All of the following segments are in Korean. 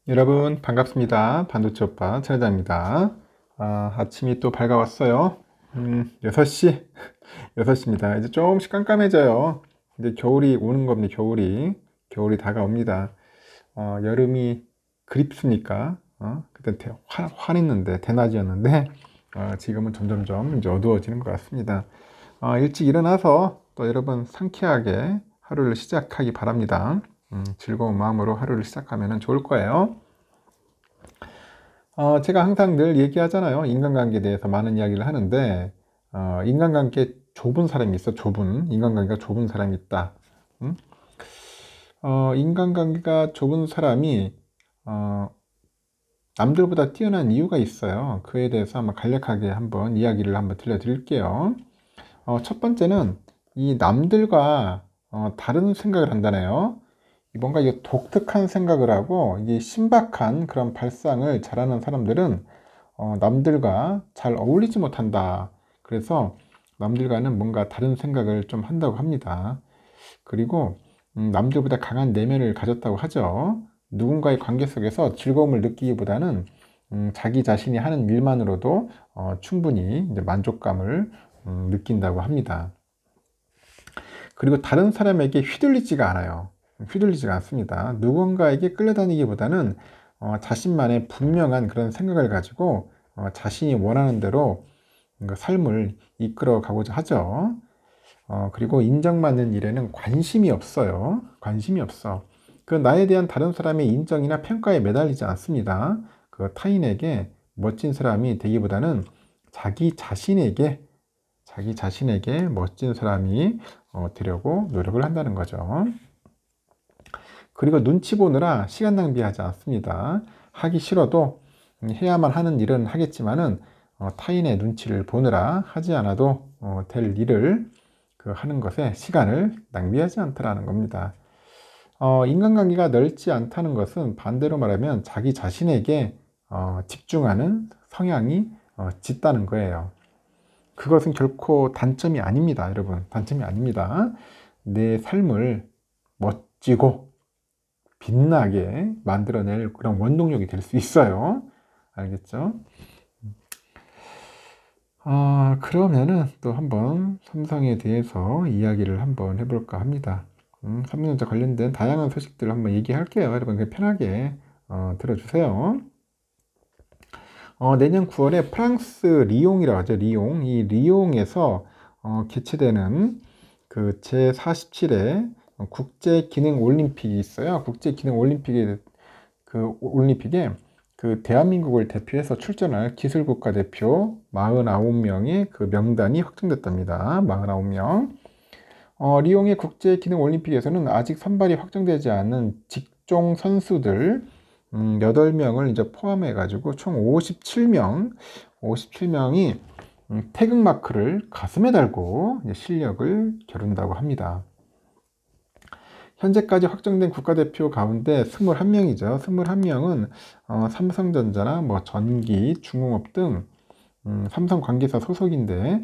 여러분 반갑습니다. 반도체 오빠 차례입니다. 아침이 또 밝아왔어요. 6시 6시입니다. 이제 조금씩 깜깜해져요. 이제 겨울이 오는 겁니다. 겨울이 다가옵니다. 여름이 그립습니까? 그때 환했는데 대낮이었는데 지금은 점점점 이제 어두워지는 것 같습니다. 일찍 일어나서 또 여러분 상쾌하게 하루를 시작하기 바랍니다. 즐거운 마음으로 하루를 시작하면 좋을 거예요. 제가 항상 늘 얘기하잖아요. 인간관계에 대해서 많은 이야기를 하는데, 인간관계 좁은 사람이 있어. 인간관계가 좁은 사람이 있다. 응? 인간관계가 좁은 사람이, 남들보다 뛰어난 이유가 있어요. 그에 대해서 한번 간략하게 한번 이야기를 한번 들려드릴게요. 첫 번째는 이 남들과 다른 생각을 한다네요. 뭔가 이게 독특한 생각을 하고 이게 신박한 그런 발상을 잘하는 사람들은 남들과 잘 어울리지 못한다. 그래서 남들과는 뭔가 다른 생각을 좀 한다고 합니다. 그리고 남들보다 강한 내면을 가졌다고 하죠. 누군가의 관계 속에서 즐거움을 느끼기보다는 자기 자신이 하는 일만으로도 충분히 이제 만족감을 느낀다고 합니다. 그리고 다른 사람에게 휘둘리지가 않아요. 휘둘리지가 않습니다. 누군가에게 끌려다니기보다는 자신만의 분명한 그런 생각을 가지고 자신이 원하는 대로 삶을 이끌어 가고자 하죠. 그리고 인정받는 일에는 관심이 없어요. 관심이 없어. 그 나에 대한 다른 사람의 인정이나 평가에 매달리지 않습니다. 그 타인에게 멋진 사람이 되기보다는 자기 자신에게 멋진 사람이 되려고 노력을 한다는 거죠. 그리고 눈치 보느라 시간 낭비하지 않습니다. 하기 싫어도 해야만 하는 일은 하겠지만은 타인의 눈치를 보느라 하지 않아도 될 일을 하는 것에 시간을 낭비하지 않더라는 겁니다. 인간관계가 넓지 않다는 것은 반대로 말하면 자기 자신에게 집중하는 성향이 짙다는 거예요. 그것은 결코 단점이 아닙니다, 여러분. 단점이 아닙니다. 내 삶을 멋지고 빛나게 만들어낼 그런 원동력이 될 수 있어요. 알겠죠? 그러면은 또 한번 삼성에 대해서 이야기를 한번 해볼까 합니다. 삼성전자 관련된 다양한 소식들을 한번 얘기할게요. 여러분 편하게 들어주세요. 내년 9월에 프랑스 리옹이라고 하죠. 이 리옹에서 개최되는 그 제47회 국제기능올림픽이 있어요. 국제기능올림픽에 그 대한민국을 대표해서 출전할 기술국가대표 49명의 그 명단이 확정됐답니다. 49명. 리옹의 국제기능올림픽에서는 아직 선발이 확정되지 않은 직종 선수들 8명을 이제 포함해 가지고 총 57명이 태극마크를 가슴에 달고 실력을 겨룬다고 합니다. 현재까지 확정된 국가대표 가운데 21명이죠. 21명은 삼성전자나 뭐 전기, 중공업 등 삼성 관계사 소속인데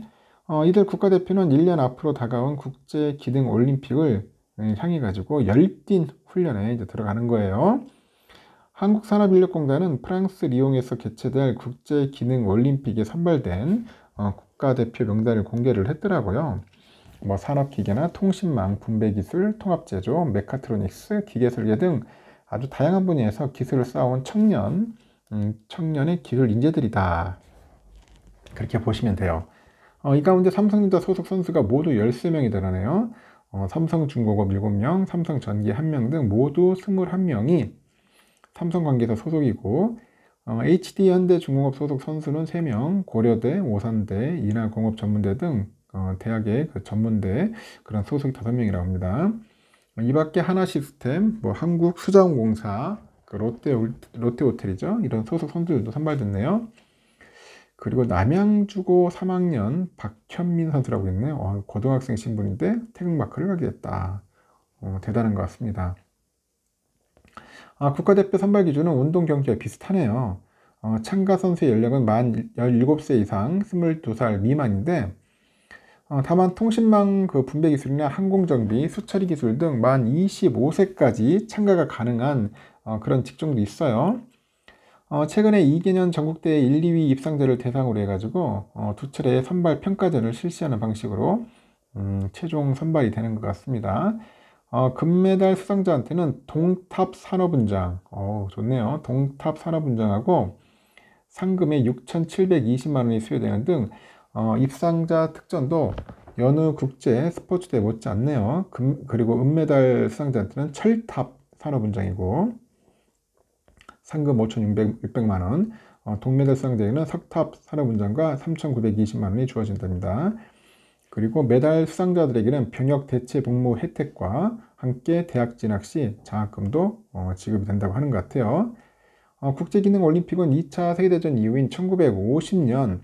이들 국가대표는 1년 앞으로 다가온 국제기능올림픽을 향해 가지고 열띤 훈련에 이제 들어가는 거예요. 한국산업인력공단은 프랑스 리옹에서 개최될 국제기능올림픽에 선발된 국가대표 명단을 공개를 했더라고요. 뭐 산업기계나 통신망, 분배기술, 통합제조, 메카트로닉스, 기계설계 등 아주 다양한 분야에서 기술을 쌓아온 청년의 기술 인재들이다. 그렇게 보시면 돼요. 이 가운데 삼성전자 소속 선수가 모두 13명이 되네요. 삼성중공업 7명, 삼성전기 1명 등 모두 21명이 삼성 관계사 소속이고 HD현대중공업 소속 선수는 3명, 고려대, 오산대, 인하공업전문대 등 대학의 그 전문대 그런 소속이 5명이라고 합니다. 이 밖에 하나시스템, 뭐 한국수자원공사, 그 롯데호텔이죠. 이런 소속 선수들도 선발됐네요. 그리고 남양주고 3학년 박현민 선수라고 있네요. 고등학생 신분인데 태극마크를 하게 됐다. 대단한 것 같습니다. 국가대표 선발 기준은 운동 경기와 비슷하네요. 참가 선수의 연령은 만 17세 이상 22살 미만인데 다만 통신망 그 분배 기술이나 항공정비, 수처리 기술 등 만 25세까지 참가가 가능한 그런 직종도 있어요. 최근에 2개년 전국대회 1, 2위 입상자를 대상으로 해가지고 두 차례 선발 평가전을 실시하는 방식으로 최종 선발이 되는 것 같습니다. 금메달 수상자한테는 동탑 산업훈장, 좋네요. 동탑 산업훈장하고 상금의 6,720만 원이 수여되는 등 입상자 특전도 여느 국제 스포츠대회 못지않네요. 그리고 은메달 수상자한테는 철탑 산업훈장이고 상금 5,600만 원, 동메달 수상자에게는 석탑 산업훈장과 3,920만 원이 주어진답니다. 그리고 메달 수상자들에게는 병역 대체 복무 혜택과 함께 대학 진학 시 장학금도 지급이 된다고 하는 것 같아요. 국제기능올림픽은 2차 세계대전 이후인 1950년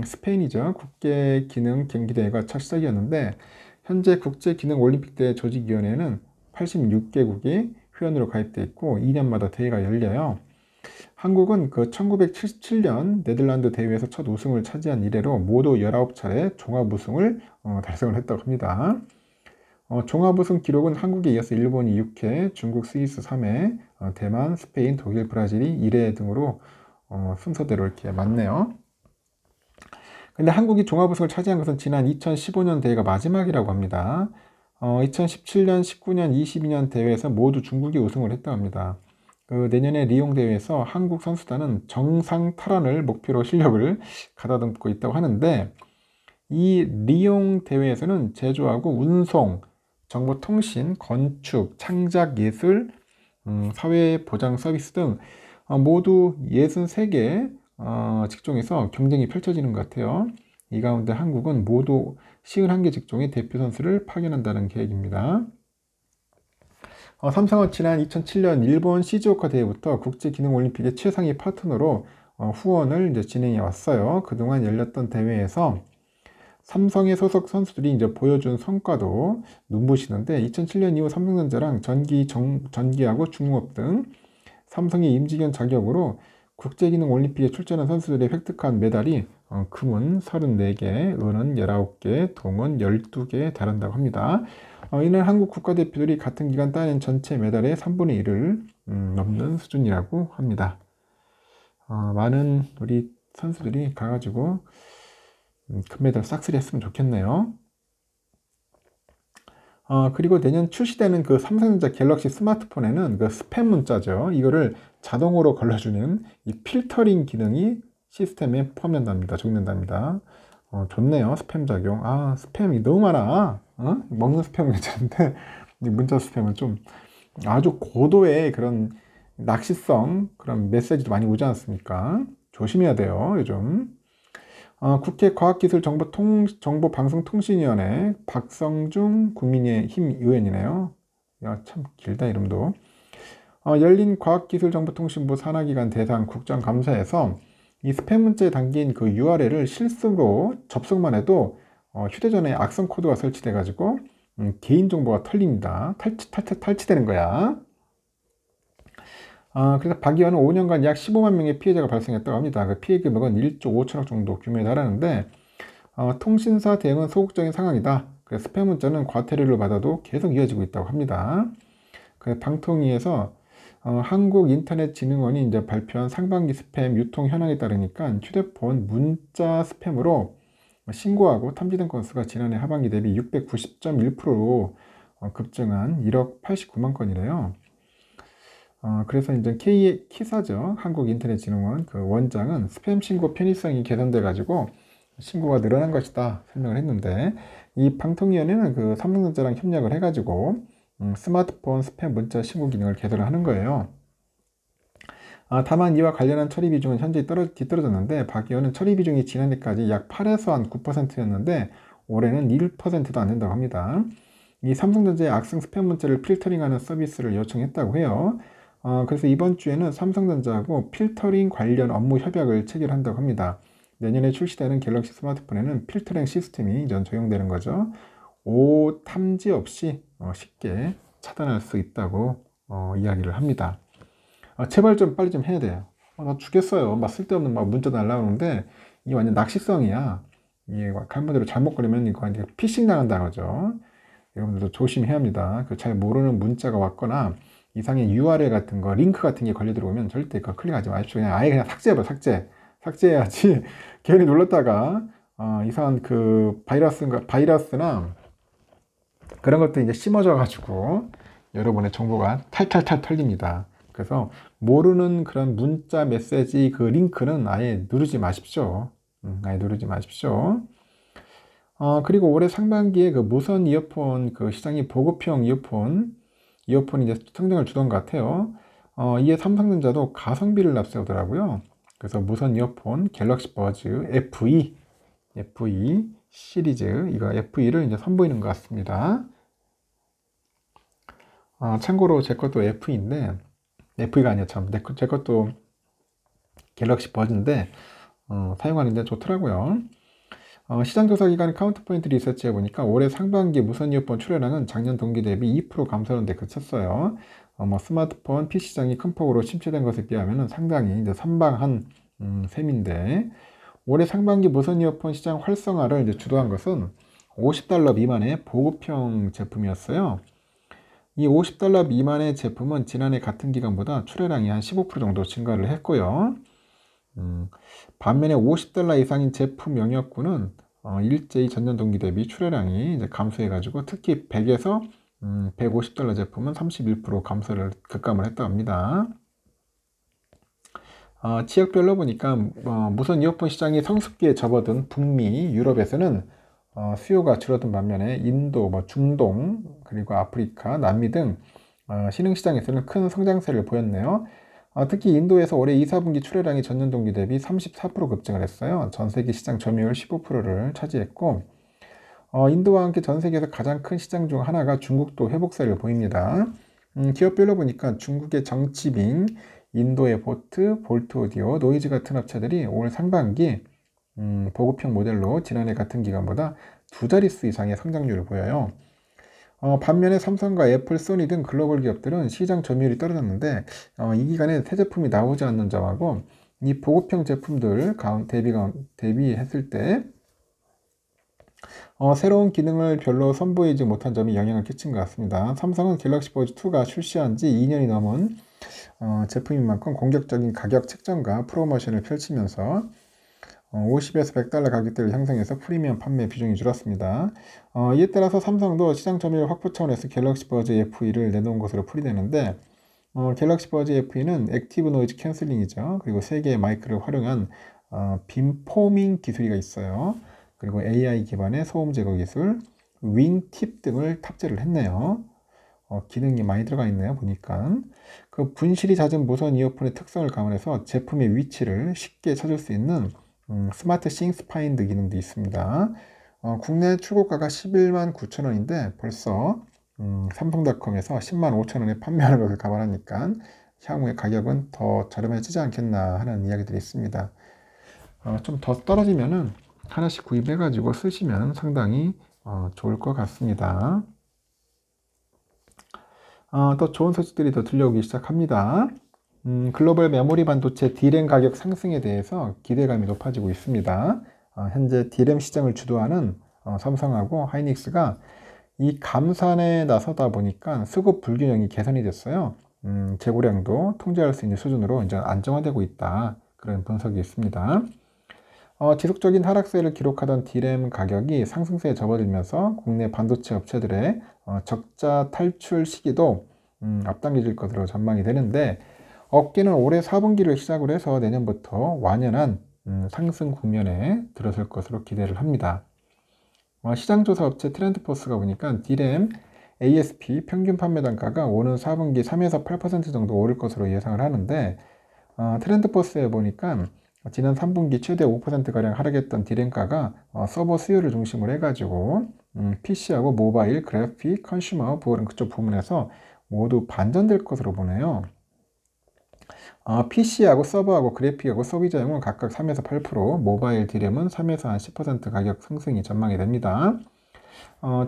스페인이죠. 국제기능 경기대회가 첫 시작이었는데 현재 국제기능올림픽대회 조직위원회는 86개국이 회원으로 가입되어 있고 2년마다 대회가 열려요. 한국은 그 1977년 네덜란드 대회에서 첫 우승을 차지한 이래로 모두 19차례 종합 우승을 달성을 했다고 합니다. 종합 우승 기록은 한국에 이어서 일본이 6회, 중국, 스위스 3회, 대만, 스페인, 독일, 브라질이 1회 등으로 순서대로 이렇게 맞네요. 근데 한국이 종합 우승을 차지한 것은 지난 2015년 대회가 마지막이라고 합니다. 2017년, 19년, 22년 대회에서 모두 중국이 우승을 했다고 합니다. 그 내년에 리옹 대회에서 한국 선수단은 정상 탈환을 목표로 실력을 가다듬고 있다고 하는데 이 리옹 대회에서는 제조하고 운송, 정보통신, 건축, 창작예술, 사회보장 서비스 등 모두 63개 직종에서 경쟁이 펼쳐지는 것 같아요. 이 가운데 한국은 모두 51개 직종의 대표 선수를 파견한다는 계획입니다. 삼성은 지난 2007년 일본 시즈오카 대회부터 국제기능올림픽의 최상위 파트너로 후원을 이제 진행해 왔어요. 그동안 열렸던 대회에서 삼성의 소속 선수들이 이제 보여준 성과도 눈부시는데 2007년 이후 삼성전자랑 전기하고 중공업 등 삼성의 임직원 자격으로 국제기능올림픽에 출전한 선수들이 획득한 메달이 금은 34개, 은은 19개, 동은 12개에 달한다고 합니다. 이는 한국 국가대표들이 같은 기간 따낸 전체 메달의 3분의 1을 넘는 수준이라고 합니다. 많은 우리 선수들이 가가지고 금메달 싹쓸이 했으면 좋겠네요. 그리고 내년 출시되는 그 삼성전자 갤럭시 스마트폰에는 그 스팸 문자죠. 이거를 자동으로 걸러주는 이 필터링 기능이 시스템에 포함된답니다. 적용된답니다. 좋네요. 스팸 작용. 스팸이 너무 많아. 먹는 스팸은 괜찮은데 문자 스팸은 좀 아주 고도의 그런 낚시성 그런 메시지도 많이 오지 않습니까? 조심해야 돼요. 요즘. 국회 과학기술정보방송통신위원회 박성중 국민의힘 의원이네요. 야, 참 길다 이름도. 열린 과학기술정보통신부 산하기관 대상 국정감사에서 이 스팸 문자에 담긴 그 URL을 실수로 접속만 해도 휴대전화에 악성 코드가 설치돼 가지고 개인정보가 털립니다. 탈취되는 거야. 그래서 박 의원은 5년간 약 15만 명의 피해자가 발생했다고 합니다. 그 피해 금액은 1조 5천억 정도 규모에 달하는데 통신사 대응은 소극적인 상황이다. 그래서 스팸 문자는 과태료를 받아도 계속 이어지고 있다고 합니다. 그 방통위에서 한국인터넷진흥원이 이제 발표한 상반기 스팸 유통 현황에 따르니까 휴대폰 문자 스팸으로 신고하고 탐지된 건수가 지난해 하반기 대비 690.1%로 급증한 1억 89만 건이래요. 그래서 이제 키사죠. 한국인터넷진흥원 그 원장은 스팸 신고 편의성이 개선돼 가지고 신고가 늘어난 것이다 설명을 했는데 이 방통위원회는 그 삼성전자랑 협력을 해가지고 스마트폰 스팸 문자 신고 기능을 개선을 하는 거예요. 다만 이와 관련한 처리 비중은 현재 뒤떨어졌는데 박 의원은 처리 비중이 지난해까지 약 8에서 한 9%였는데 올해는 1%도 안 된다고 합니다. 이 삼성전자의 악성 스팸 문자를 필터링하는 서비스를 요청했다고 해요. 그래서 이번 주에는 삼성전자하고 필터링 관련 업무 협약을 체결한다고 합니다. 내년에 출시되는 갤럭시 스마트폰에는 필터링 시스템이 적용되는 거죠. 오탐지 없이 쉽게 차단할 수 있다고 이야기를 합니다. 제발 좀 빨리 좀 해야 돼요. 나 죽겠어요. 막 쓸데없는 막 문자 날라오는데 이게 완전 낚시성이야. 이게 칼문대로 잘못 걸리면 이거 이제 피싱 당한다는 거죠. 여러분들도 조심해야 합니다. 그 잘 모르는 문자가 왔거나 이상의 URL 같은 거, 링크 같은 게 걸려 들어오면 절대 그거 클릭하지 마십시오. 그냥 아예 그냥 삭제해봐, 삭제. 삭제해야지. 괜히 눌렀다가 이상한 그 바이러스나 그런 것도 이제 심어져 가지고 여러분의 정보가 탈탈탈 털립니다. 그래서 모르는 그런 문자 메시지 그 링크는 아예 누르지 마십시오. 아예 누르지 마십시오. 그리고 올해 상반기에 그 무선 이어폰 그 시장이 보급형 이어폰이 이제 성장을 주던 것 같아요. 이에 삼성전자도 가성비를 앞세우더라고요. 그래서 무선 이어폰 갤럭시 버즈 FE 시리즈 이거 FE를 이제 선보이는 것 같습니다. 참고로 제 것도 FE인데 FE가 아니야 참. 제 것도 갤럭시 버즈인데 사용하는데 좋더라고요. 시장조사기관 카운트포인트 리서치에 보니까 올해 상반기 무선 이어폰 출하량은 작년 동기 대비 2% 감소하는 데 그쳤어요. 스마트폰, PC 시장이 큰 폭으로 침체된 것에 비하면 상당히 이제 선방한 셈인데 올해 상반기 무선 이어폰 시장 활성화를 이제 주도한 것은 $50 미만의 보급형 제품이었어요. 이 $50 미만의 제품은 지난해 같은 기간보다 출하량이 한 15% 정도 증가를 했고요. 반면에 $50 이상인 제품 영역군은 일제히 전년 동기 대비 출하량이 이제 감소해가지고 특히 100에서 $150 제품은 31% 감소를 급감을 했다고 합니다. 지역별로 보니까 무선 이어폰 시장이 성숙기에 접어든 북미, 유럽에서는 수요가 줄어든 반면에 인도, 중동, 그리고 아프리카, 남미 등 신흥 시장에서는 큰 성장세를 보였네요. 특히 인도에서 올해 2, 4분기 출하량이 전년 동기 대비 34% 급증을 했어요. 전 세계 시장 점유율 15%를 차지했고 인도와 함께 전 세계에서 가장 큰 시장 중 하나가 중국도 회복세를 보입니다. 기업별로 보니까 중국의 정치빙, 인도의 보트, 볼트 오디오, 노이즈 같은 업체들이 올 상반기 보급형 모델로 지난해 같은 기간보다 2자릿수 이상의 성장률을 보여요. 반면에 삼성과 애플, 소니 등 글로벌 기업들은 시장 점유율이 떨어졌는데 이 기간에 새 제품이 나오지 않는 점하고 이 보급형 제품들 대비했을 때 새로운 기능을 별로 선보이지 못한 점이 영향을 끼친 것 같습니다. 삼성은 갤럭시 버즈 2가 출시한 지 2년이 넘은 제품인 만큼 공격적인 가격 책정과 프로모션을 펼치면서 50에서 $100 가격대를 형성해서 프리미엄 판매 비중이 줄었습니다. 이에 따라서 삼성도 시장 점유율 확보 차원에서 갤럭시 버즈 FE를 내놓은 것으로 풀이되는데 갤럭시 버즈 FE는 액티브 노이즈 캔슬링이죠. 그리고 3개의 마이크를 활용한 빔포밍 기술이 있어요. 그리고 AI 기반의 소음 제거 기술, 윙팁 등을 탑재를 했네요. 기능이 많이 들어가 있네요. 보니까 그 분실이 잦은 무선 이어폰의 특성을 감안해서 제품의 위치를 쉽게 찾을 수 있는 스마트 싱스 파인드 기능도 있습니다. 국내 출고가가 11만 9천 원인데 벌써 삼성닷컴에서 10만 5천 원에 판매하는 것을 감안하니까 향후의 가격은 더 저렴해지지 않겠나 하는 이야기들이 있습니다. 좀 더 떨어지면은 하나씩 구입해 가지고 쓰시면 상당히 좋을 것 같습니다. 또 좋은 소식들이 더 들려오기 시작합니다. 글로벌 메모리 반도체 D램 가격 상승에 대해서 기대감이 높아지고 있습니다. 현재 D램 시장을 주도하는 삼성하고 하이닉스가 이 감산에 나서다 보니까 수급 불균형이 개선이 됐어요. 재고량도 통제할 수 있는 수준으로 이제 안정화되고 있다. 그런 분석이 있습니다. 지속적인 하락세를 기록하던 D램 가격이 상승세에 접어들면서 국내 반도체 업체들의 적자 탈출 시기도 앞당겨질 것으로 전망이 되는데 업계는 올해 4분기를 시작으로 해서 내년부터 완연한 상승 국면에 들어설 것으로 기대를 합니다. 시장조사 업체 트렌드포스가 보니까 D램 ASP 평균 판매 단가가 오는 4분기 3에서 8% 정도 오를 것으로 예상을 하는데 트렌드포스에 보니까 지난 3분기 최대 5%가량 하락했던 D램가가 서버 수요를 중심으로 해가지고 PC하고 모바일, 그래픽, 컨슈머, 그쪽 부문에서 모두 반전될 것으로 보네요. PC하고 서버하고 그래픽하고 소비자용은 각각 3에서 8%, 모바일 D램은 3에서 한 10% 가격 상승이 전망이 됩니다.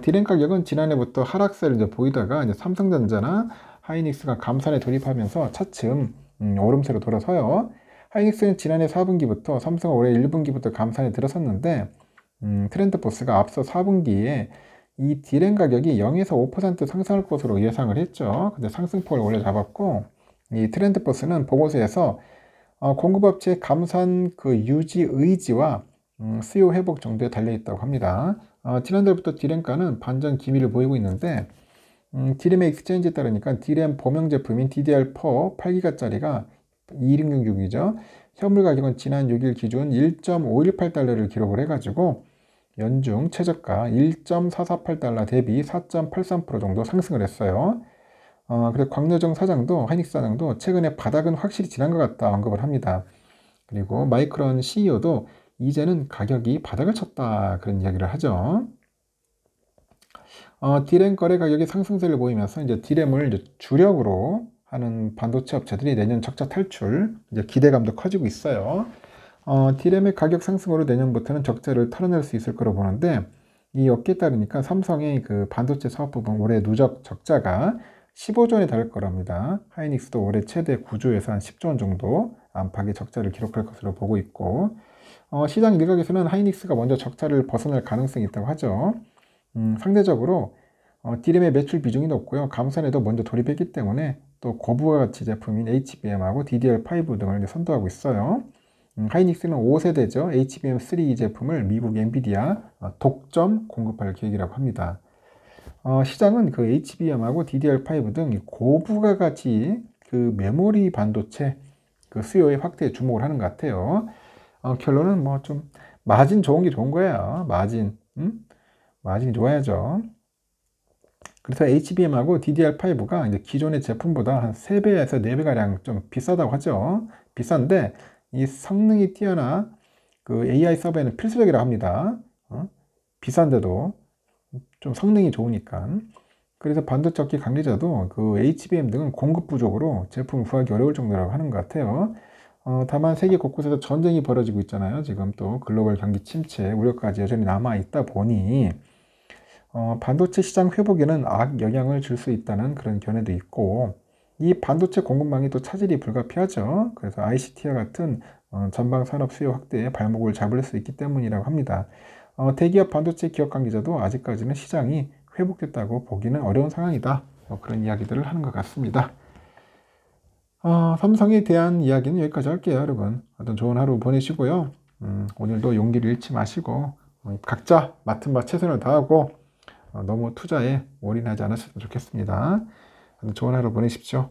D램 가격은 지난해부터 하락세를 이제 보이다가 이제 삼성전자나 하이닉스가 감산에 돌입하면서 차츰 오름세로 돌아서요. 하이닉스는 지난해 4분기부터 삼성은 올해 1분기부터 감산에 들어섰는데 트렌드포스가 앞서 4분기에 이 D램 가격이 0에서 5% 상승할 것으로 예상을 했죠. 근데 상승폭을 원래 잡았고, 이 트렌드포스는 보고서에서 공급업체 감산 그 유지 의지와 수요 회복 정도에 달려 있다고 합니다. 지난달부터 D램가는 반전 기미를 보이고 있는데, D램의 익스체인지에 따르니까 D램 범용 제품인 DDR4 8기가짜리가 2666이죠. 현물 가격은 지난 6일 기준 1.518달러를 기록을 해가지고 연중 최저가 1.448달러 대비 4.83% 정도 상승을 했어요. 그리고 광여정 사장도 하이닉스 사장도 최근에 바닥은 확실히 지난 것 같다 언급을 합니다. 그리고 마이크론 CEO도 이제는 가격이 바닥을 쳤다 그런 이야기를 하죠. D램 거래 가격이 상승세를 보이면서 이제 D램을 이제 주력으로 하는 반도체 업체들이 내년 적자 탈출 이제 기대감도 커지고 있어요. D램의 가격 상승으로 내년부터는 적자를 털어낼 수 있을 거로 보는데 이 업계에 따르니까 삼성의 그 반도체 사업 부분 올해 누적 적자가 15조 원에 달할 거랍니다. 하이닉스도 올해 최대 9조에서 한 10조 원 정도 안팎의 적자를 기록할 것으로 보고 있고 시장 일각에서는 하이닉스가 먼저 적자를 벗어날 가능성이 있다고 하죠. 상대적으로 D램의 매출 비중이 높고요. 감산에도 먼저 돌입했기 때문에 또 고부가 가치 제품인 HBM하고 DDR5 등을 선도하고 있어요. 하이닉스는 5세대죠. HBM3 제품을 미국 엔비디아 독점 공급할 계획이라고 합니다. 시장은 그 HBM하고 DDR5 등 고부가 가치 그 메모리 반도체 그 수요의 확대에 주목을 하는 것 같아요. 결론은 뭐 좀 마진 좋은 게 좋은 거예요. 마진이 좋아야죠. 그래서 HBM하고 DDR5가 이제 기존의 제품보다 한 3배에서 4배가량 좀 비싸다고 하죠. 비싼데 이 성능이 뛰어나 그 AI 서버에는 필수적이라고 합니다. 비싼데도 좀 성능이 좋으니까. 그래서 반도체 업계 관계자도 그 HBM 등은 공급 부족으로 제품 구하기 어려울 정도라고 하는 것 같아요. 다만 세계 곳곳에서 전쟁이 벌어지고 있잖아요. 지금 또 글로벌 경기 침체 우려까지 여전히 남아 있다 보니 반도체 시장 회복에는 악영향을 줄 수 있다는 그런 견해도 있고 이 반도체 공급망이 또 차질이 불가피하죠. 그래서 ICT와 같은 전방 산업 수요 확대에 발목을 잡을 수 있기 때문이라고 합니다. 대기업 반도체 기업 관계자도 아직까지는 시장이 회복됐다고 보기는 어려운 상황이다. 그런 이야기들을 하는 것 같습니다. 삼성에 대한 이야기는 여기까지 할게요, 여러분. 어떤 좋은 하루 보내시고요. 오늘도 용기를 잃지 마시고 각자 맡은 바 최선을 다하고 너무 투자에 올인하지 않으셨으면 좋겠습니다. 좋은 하루 보내십시오.